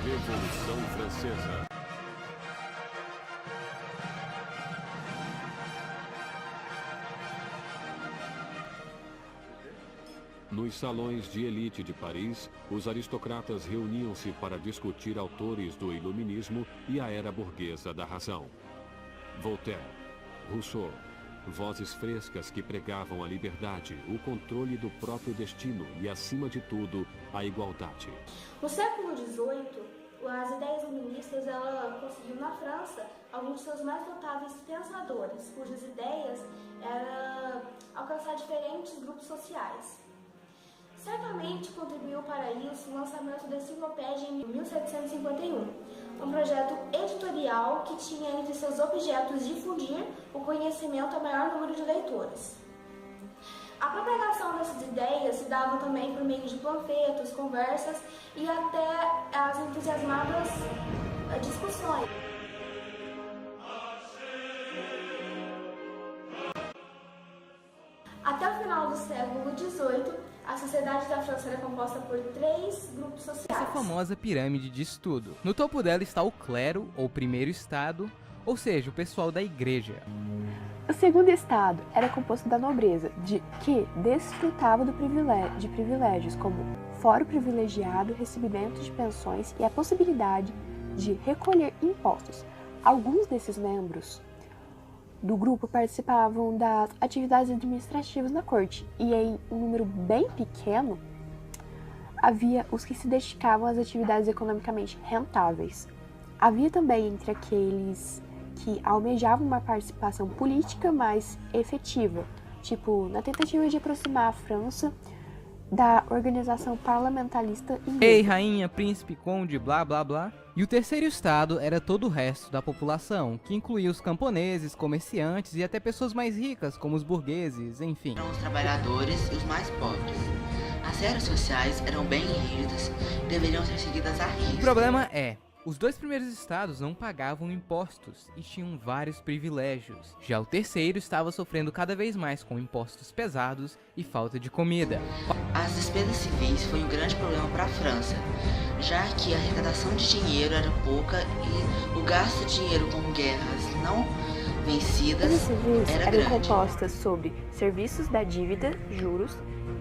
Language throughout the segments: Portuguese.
Revolução Francesa. Nos salões de elite de Paris, os aristocratas reuniam-se para discutir autores do iluminismo e a era burguesa da razão. Voltaire, Rousseau, vozes frescas que pregavam a liberdade, o controle do próprio destino e, acima de tudo, a igualdade. No século XVIII, as ideias iluministas conseguiram na França alguns de seus mais notáveis pensadores, cujas ideias eram alcançar diferentes grupos sociais. Certamente contribuiu para isso o lançamento da Enciclopédia em 1751, um projeto editorial que tinha entre seus objetos difundir o conhecimento a maior número de leitores. A propagação dessas ideias se dava também por meio de panfletos, conversas e até as entusiasmadas discussões. Até o final do século XVIII, a sociedade da França era composta por 3 grupos sociais. Essa famosa pirâmide de estudo. No topo dela está o clero, ou primeiro estado, ou seja, o pessoal da igreja. O segundo estado era composto da nobreza, que desfrutava de privilégios como foro privilegiado, recebimento de pensões e a possibilidade de recolher impostos. Alguns desses membros do grupo participavam das atividades administrativas na corte, e em um número bem pequeno havia os que se dedicavam às atividades economicamente rentáveis. Havia também entre aqueles que almejavam uma participação política mais efetiva, tipo na tentativa de aproximar a França da organização parlamentarista inglesa. Rei, rainha, príncipe, conde, blá blá blá. E o terceiro estado era todo o resto da população, que incluía os camponeses, comerciantes e até pessoas mais ricas, como os burgueses, enfim. Eram os trabalhadores e os mais pobres. As regras sociais eram bem rígidas e deveriam ser seguidas à risca. O problema é, os 2 primeiros estados não pagavam impostos e tinham vários privilégios. Já o terceiro estava sofrendo cada vez mais com impostos pesados e falta de comida. As despesas civis foi um grande problema para a França, já que a arrecadação de dinheiro era pouca e o gasto de dinheiro com guerras não vencidas As civis era eram grande. compostas sobre serviços da dívida, juros,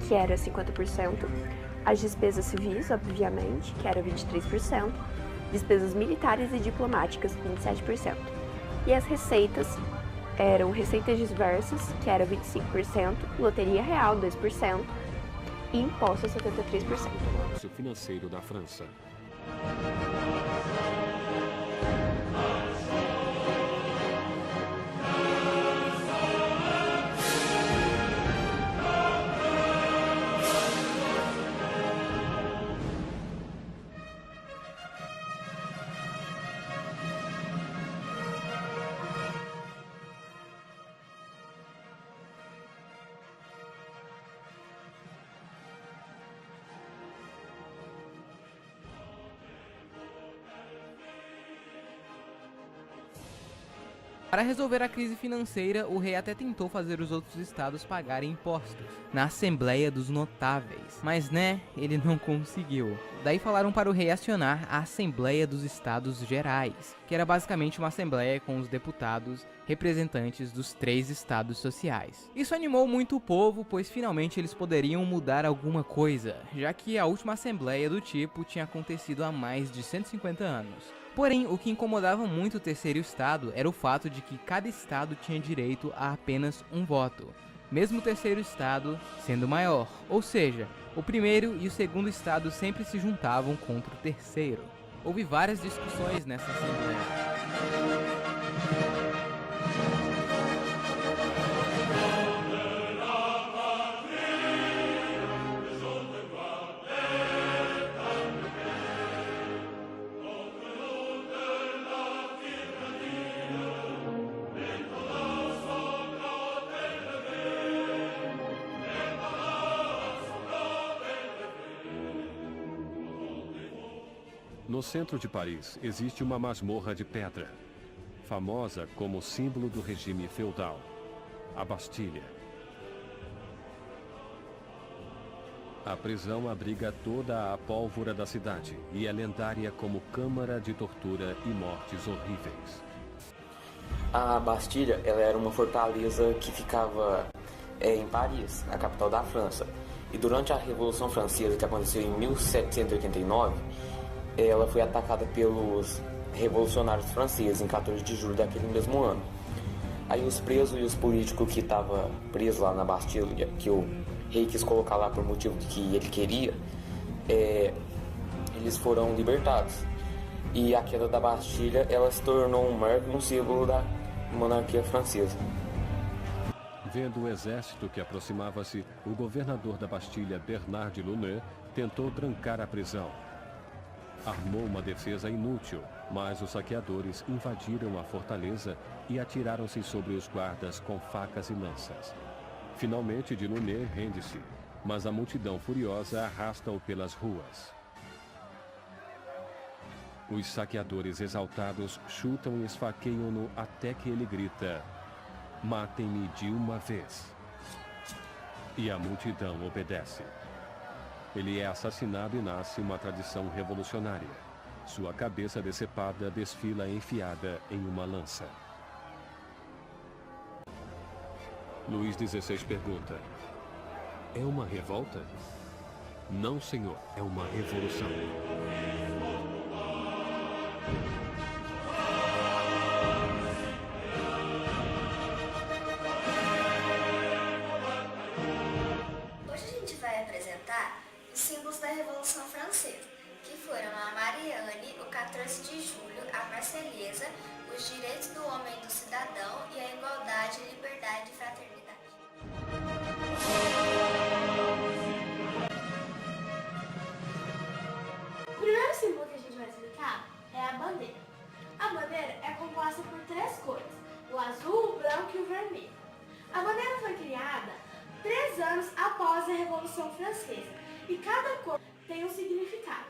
que era 50%, as despesas civis, obviamente, que era 23%, despesas militares e diplomáticas, 27%. E as receitas eram receitas diversas, que era 25%, loteria real, 2%, e impostos, 73%. O financeiro da França. Para resolver a crise financeira, o rei até tentou fazer os outros estados pagarem impostos, na Assembleia dos Notáveis, mas ele não conseguiu. Daí falaram para o rei acionar a Assembleia dos Estados Gerais, que era basicamente uma assembleia com os deputados representantes dos 3 estados sociais. Isso animou muito o povo, pois finalmente eles poderiam mudar alguma coisa, já que a última assembleia do tipo tinha acontecido há mais de 150 anos. Porém, o que incomodava muito o terceiro estado era o fato de que cada estado tinha direito a apenas um voto, mesmo o terceiro estado sendo maior, ou seja, o primeiro e o segundo estado sempre se juntavam contra o terceiro. Houve várias discussões nessa assembleia. No centro de Paris existe uma masmorra de pedra, famosa como símbolo do regime feudal, a Bastilha. A prisão abriga toda a pólvora da cidade e é lendária como câmara de tortura e mortes horríveis. A Bastilha, ela era uma fortaleza que ficava em Paris, a capital da França. E durante a Revolução Francesa, que aconteceu em 1789, ela foi atacada pelos revolucionários franceses em 14 de julho daquele mesmo ano. Aí os presos e os políticos que estavam presos lá na Bastilha, que o rei quis colocar lá por motivo que ele queria, eles foram libertados. E a queda da Bastilha, ela se tornou um marco, um símbolo da monarquia francesa. Vendo o exército que aproximava-se, o governador da Bastilha, Bernard de Launay, tentou trancar a prisão. Armou uma defesa inútil, mas os saqueadores invadiram a fortaleza e atiraram-se sobre os guardas com facas e lanças. Finalmente, de Launay rende-se, mas a multidão furiosa arrasta-o pelas ruas. Os saqueadores exaltados chutam e esfaqueiam-no até que ele grita: "Matem-me de uma vez." E a multidão obedece. Ele é assassinado e nasce uma tradição revolucionária. Sua cabeça decepada desfila enfiada em uma lança. Luís XVI pergunta: "É uma revolta?" "Não, senhor, é uma revolução." Hoje a gente vai apresentar os símbolos da Revolução Francesa, que foram a Marianne, o 14 de julho, a Marselhesa, os direitos do homem e do cidadão e a igualdade, liberdade e fraternidade. O primeiro símbolo que a gente vai explicar é a bandeira. A bandeira é composta por 3 cores: o azul, o branco e o vermelho. A bandeira foi criada 3 anos após a Revolução Francesa e cada cor tem um significado.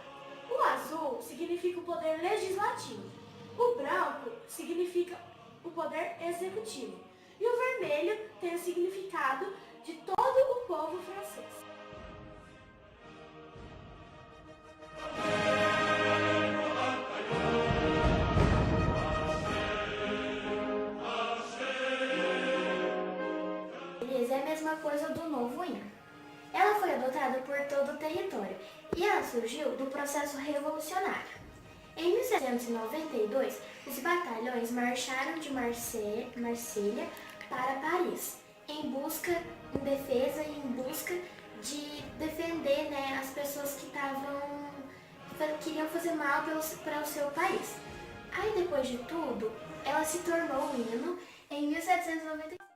O azul significa o poder legislativo, o branco significa o poder executivo e o vermelho tem o significado de todo o povo francês. É a mesma coisa do novo hino. Ela foi adotada por todo o território e ela surgiu do processo revolucionário. Em 1792, os batalhões marcharam de Marselha para Paris, em defesa e em busca de defender, as pessoas que queriam fazer mal para o seu país. Aí, depois de tudo, ela se tornou o hino em 1795.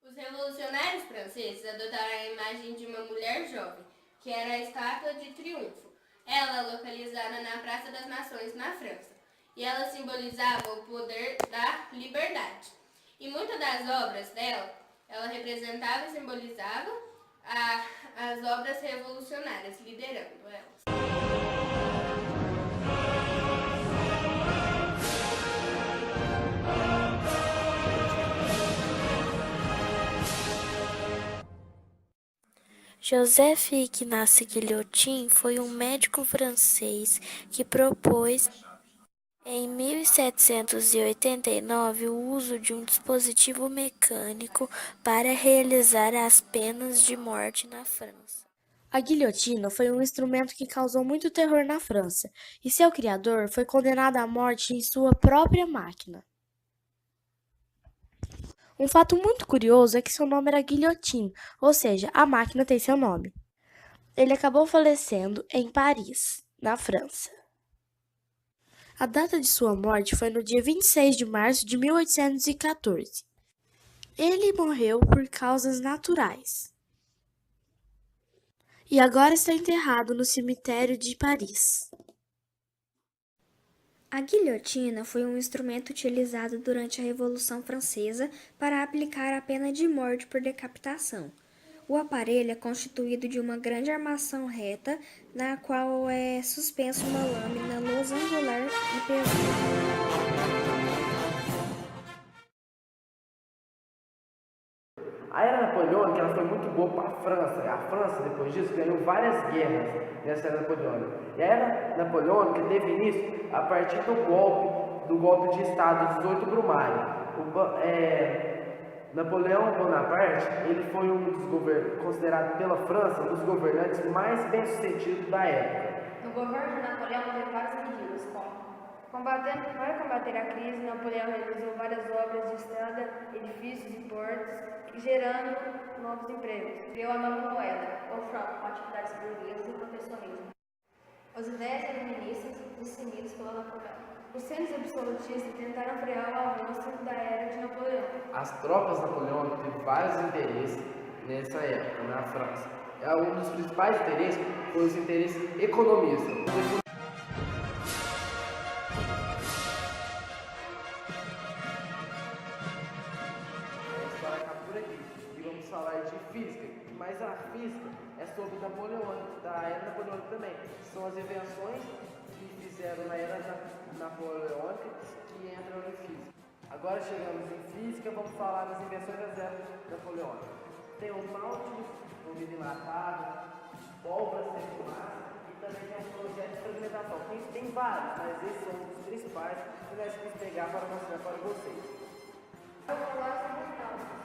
Os revolucionários franceses adotaram a imagem de uma mulher jovem, que era a Estátua de Triunfo, ela localizada na Praça das Nações, na França, e ela simbolizava o poder da liberdade. E muitas das obras dela, ela representava e simbolizava as obras revolucionárias, liderando elas. Joseph Ignace Guillotin foi um médico francês que propôs, em 1789, o uso de um dispositivo mecânico para realizar as penas de morte na França. A guilhotina foi um instrumento que causou muito terror na França, e seu criador foi condenado à morte em sua própria máquina. Um fato muito curioso é que seu nome era Guillotine, ou seja, a máquina tem seu nome. Ele acabou falecendo em Paris, na França. A data de sua morte foi no dia 26 de março de 1814. Ele morreu por causas naturais. E agora está enterrado no cemitério de Paris. A guilhotina foi um instrumento utilizado durante a Revolução Francesa para aplicar a pena de morte por decapitação. O aparelho é constituído de uma grande armação reta, na qual é suspenso uma lâmina losangular e pesada. A era napoleônica ela foi muito boa para a França. A França, depois disso, ganhou várias guerras nessa era napoleônica. E a era napoleônica teve início a partir do golpe de Estado 18 Brumário. Napoleão Bonaparte ele foi considerado pela França um dos governantes mais bem-sucedidos da época. No governo de Napoleão teve várias medidas, como para combater a crise, Napoleão realizou várias obras de estrada, edifícios e portos, gerando novos empregos. Criou a nova moeda, ou franco, com atividades burguesas e protecionismo. As ideias iluministas disseminadas pelo Napoleão. Os centros absolutistas tentaram frear o avanço da era de Napoleão. As tropas napoleônicas teve vários interesses nessa época, na França. Um dos principais interesses foi os interesses economistas. Falar de física, mas a física é sobre Napoleão, da era napoleônica também. São as invenções que fizeram na era napoleônica que entram em física. Agora chegamos em física, vamos falar das invenções da era napoleônica. Tem o Nautilus, o enlatado, pólvora sem fumaça e também tem um projeto de fragmentação. Tem vários, mas esses são os principais que nós vamos pegar para mostrar para vocês. Eu vou falar sobre os Nautilus.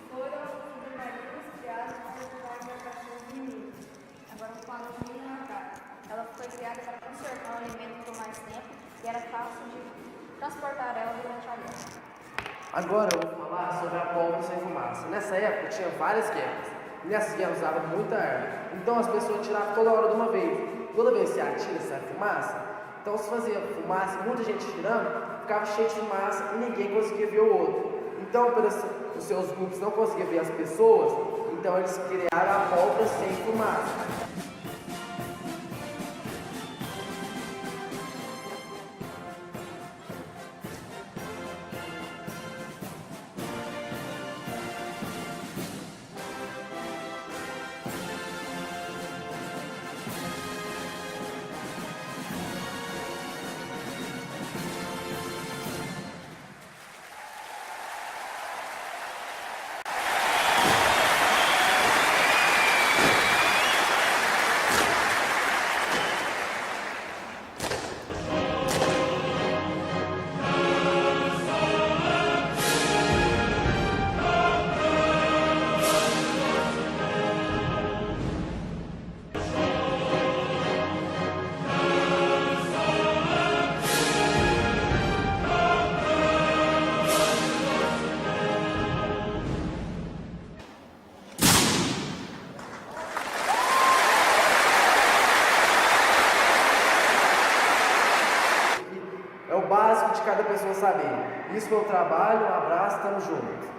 Foram submarinos criados para embarcações inimigas. Agora vamos falar de Minatara. Ela foi criada para conservar o alimento por mais tempo e era fácil de transportar ela durante a guerra. Agora eu vou falar sobre a pólvora sem fumaça. Nessa época tinha várias guerras. E nessas guerras usavam muita arma. Então as pessoas tiravam toda hora de uma vez. Toda vez que se atira, sai fumaça. Então se fazia fumaça, muita gente tirando, ficava cheio de fumaça e ninguém conseguia ver o outro. Então, os seus grupos não conseguiam ver as pessoas, então eles criaram a pólvora sem fumaça. É o básico de cada pessoa saber. Isso foi o trabalho, um abraço, tamo junto.